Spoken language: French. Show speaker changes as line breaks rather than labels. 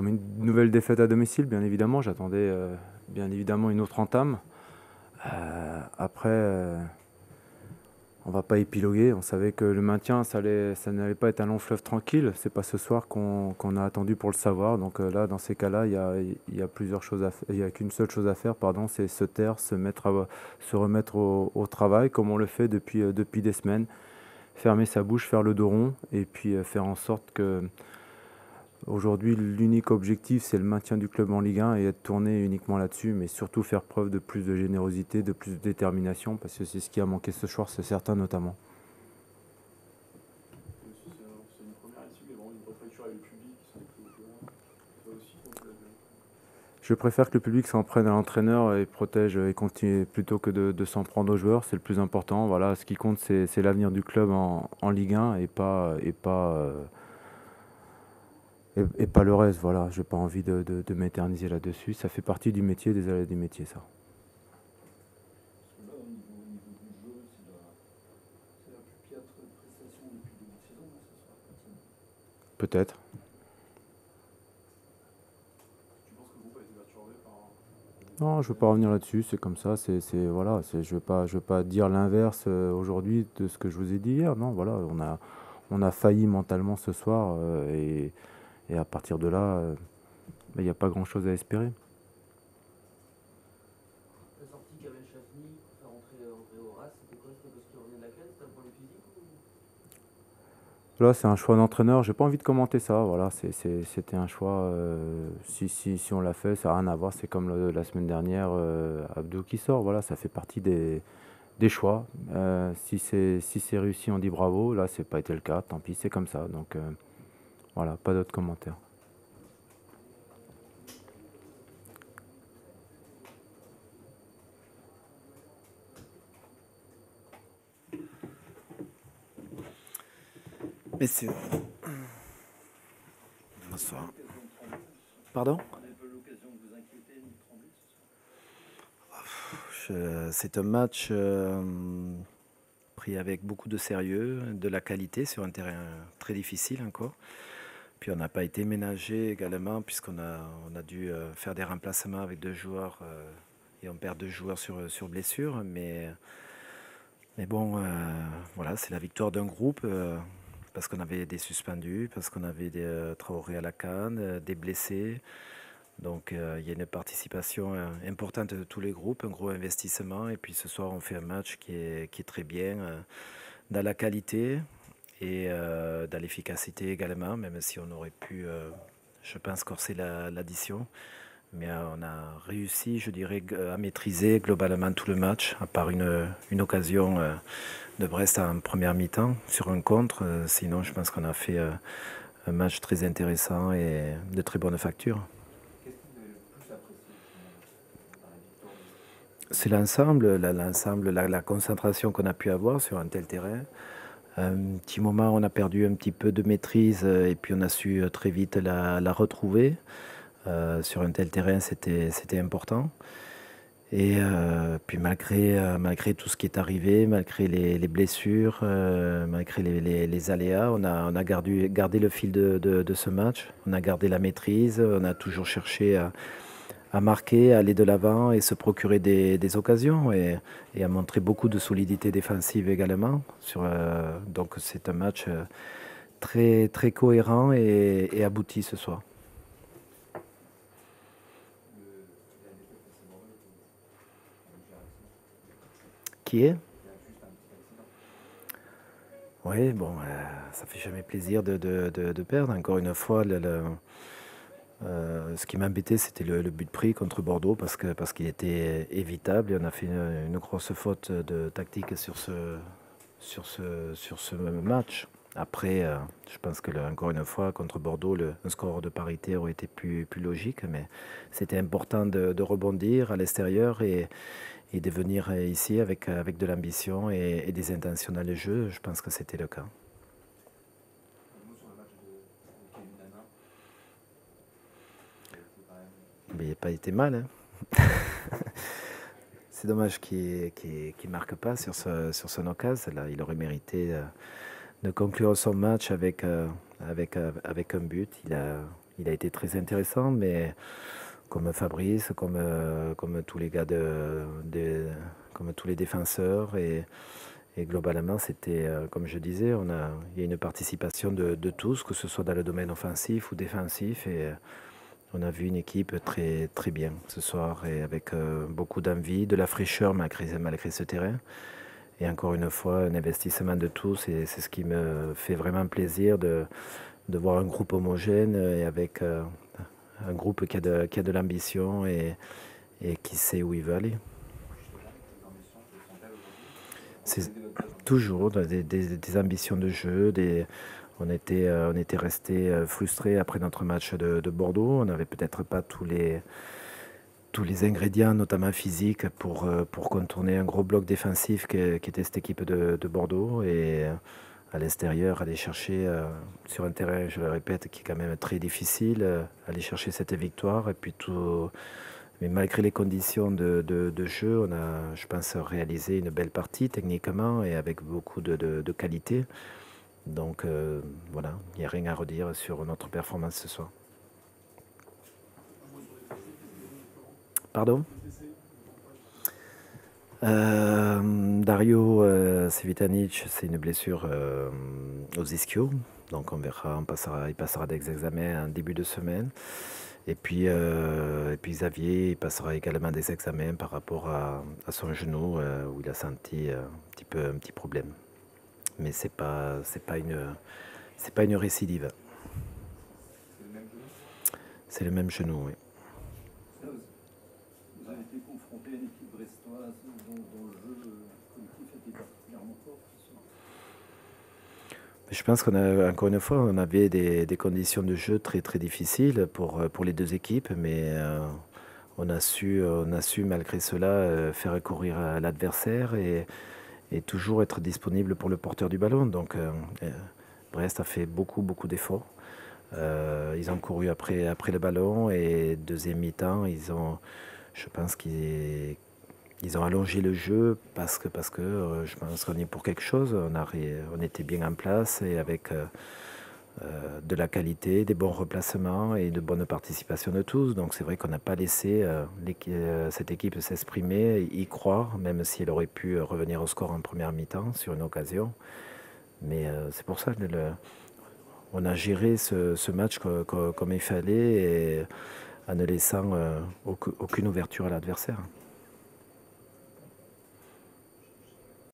comme une nouvelle défaite à domicile, bien évidemment. J'attendais bien évidemment une autre entame. Après, on va pas épiloguer. On savait que le maintien, ça n'allait pas être un long fleuve tranquille. C'est pas ce soir qu'on a attendu pour le savoir. Donc là, dans ces cas-là, il y a plusieurs choses il y a qu'une seule chose à faire, pardon, c'est se taire, se remettre au travail, comme on le fait depuis des semaines. Fermer sa bouche, faire le dos rond, et puis faire en sorte que aujourd'hui, l'unique objectif, c'est le maintien du club en Ligue 1 et être tourné uniquement là-dessus, mais surtout faire preuve de plus de générosité, de plus de détermination, parce que c'est ce qui a manqué ce soir, c'est certain notamment.
C'est une première ici, mais vraiment une vraie fracture avec le public qui sont pris au courant. Ça aussi,
Je préfère que le public s'en prenne à l'entraîneur et protège et continue plutôt que de s'en prendre aux joueurs, c'est le plus important. Voilà, ce qui compte, c'est l'avenir du club en Ligue 1 et pas le reste. Voilà, j'ai pas envie de m'éterniser là-dessus. Ça fait partie du métier, des aléas du métier, ça.
parce que là, au niveau du jeu, c'est la plus piètre prestation depuis le début de saison, là, ce soir.
Peut-être.
Tu penses que le groupe a été perturbé par.
Non, je veux pas revenir là-dessus, c'est comme ça, voilà, je veux pas dire l'inverse aujourd'hui de ce que je vous ai dit hier. Non, voilà, on a failli mentalement ce soir et à partir de là, il n'y a pas grand-chose à espérer.
La sortie qu'avait Chafny pour faire rentrer Horace, c'était quoi? C'était parce qu'il revenait de la canne? C'était un problème physique ou...
Là, c'est un choix d'entraîneur, j'ai pas envie de commenter ça. Voilà, c'était un choix. Si on l'a fait, ça n'a rien à voir. C'est comme la semaine dernière, Abdou qui sort. Voilà, ça fait partie des choix. Si c'est réussi, on dit bravo. Là, c'est pas été le cas. Tant pis, c'est comme ça. Donc voilà, pas d'autres commentaires.
Messieurs, bonsoir. Pardon?
On n'a pas eu l'occasion de vous inquiéter ni de trembler ce soir.
C'est un match pris avec beaucoup de sérieux, de la qualité sur un terrain très difficile encore. Puis on n'a pas été ménagé également puisqu'on a dû faire des remplacements avec 2 joueurs et on perd 2 joueurs sur blessure. Mais bon, voilà, c'est la victoire d'un groupe parce qu'on avait des suspendus, parce qu'on avait des Traoré à la canne, des blessés. Donc il y a une participation importante de tous les groupes, un gros investissement. Et puis ce soir, on fait un match qui est très bien dans la qualité et dans l'efficacité également, même si on aurait pu, je pense, corser l'addition. Mais on a réussi, je dirais, à maîtriser globalement tout le match, à part une occasion de Brest en première mi-temps sur un contre. Sinon, je pense qu'on a fait un match très intéressant et de très bonne facture.
Qu'est-ce que vous avez le plus apprécié dans la victoire
C'est l'ensemble, la concentration qu'on a pu avoir sur un tel terrain. Un petit moment, on a perdu un petit peu de maîtrise et puis on a su très vite la retrouver. Sur un tel terrain, c'était important. Et puis malgré tout ce qui est arrivé, malgré les blessures, malgré les aléas, on a gardé le fil de ce match. On a gardé la maîtrise, on a toujours cherché à marquer, à aller de l'avant et se procurer des occasions et à montrer beaucoup de solidité défensive également. Donc c'est un match très, très cohérent et abouti ce soir. Qui est? Oui, bon, ça fait jamais plaisir de perdre. Encore une fois, ce qui m'embêtait, c'était le but pris contre Bordeaux parce qu'il était évitable et on a fait une grosse faute de tactique sur ce match. Après, je pense que encore une fois, contre Bordeaux, un score de parité aurait été plus logique, mais c'était important de rebondir à l'extérieur et de venir ici avec de l'ambition et des intentions dans le jeu. Je pense que c'était le cas.
sur le match de Kevin Dana, qui a été quand même.
Mais il n'a pas été mal, hein. C'est dommage qu'il ne marque pas sur son occasion. Là, il aurait mérité de conclure son match avec un but. il a été très intéressant, mais comme Fabrice, comme tous les gars comme tous les défenseurs et globalement, c'était, comme je disais, il y a une participation de tous, que ce soit dans le domaine offensif ou défensif. Et on a vu une équipe très, très bien ce soir, et avec beaucoup d'envie, de la fraîcheur malgré ce terrain. Et encore une fois, un investissement de tous. Et c'est ce qui me fait vraiment plaisir de voir un groupe homogène et avec un groupe qui a de l'ambition et qui sait où il veut aller. C'est toujours des ambitions de jeu. On était resté frustrés après notre match de Bordeaux. On n'avait peut-être pas tous les ingrédients, notamment physiques, pour contourner un gros bloc défensif qui était cette équipe de Bordeaux. Et à l'extérieur, aller chercher sur un terrain, je le répète, qui est quand même très difficile, aller chercher cette victoire. Et puis mais malgré les conditions de jeu, on a, je pense, réalisé une belle partie techniquement et avec beaucoup de qualité. Donc voilà, il n'y a rien à redire sur notre performance ce soir. Pardon? Dario Civitanic, c'est une blessure aux ischios. Donc on verra, il passera des examens en début de semaine. Et puis Xavier, il passera également des examens par rapport à son genou où il a senti un petit problème. Mais c'est pas une récidive. C'est le même genou, oui.
Vous avez été confronté à une équipe brestoise dont le jeu collectif était particulièrement fort ce soir.
Je pense encore une fois, on avait des conditions de jeu très très difficiles pour les deux équipes, mais on a su malgré cela faire courir à l'adversaire et toujours être disponible pour le porteur du ballon. Donc Brest a fait beaucoup d'efforts. Ils ont couru après le ballon, et deuxième mi-temps, je pense qu'ils ont allongé le jeu parce que je pense qu'on est pour quelque chose. On était bien en place et avec de la qualité, des bons replacements et de bonnes participations de tous. Donc c'est vrai qu'on n'a pas laissé cette équipe s'exprimer, y croire, même si elle aurait pu revenir au score en première mi-temps sur une occasion. Mais c'est pour ça qu'on a géré ce match comme il fallait, et en ne laissant aucune ouverture à l'adversaire.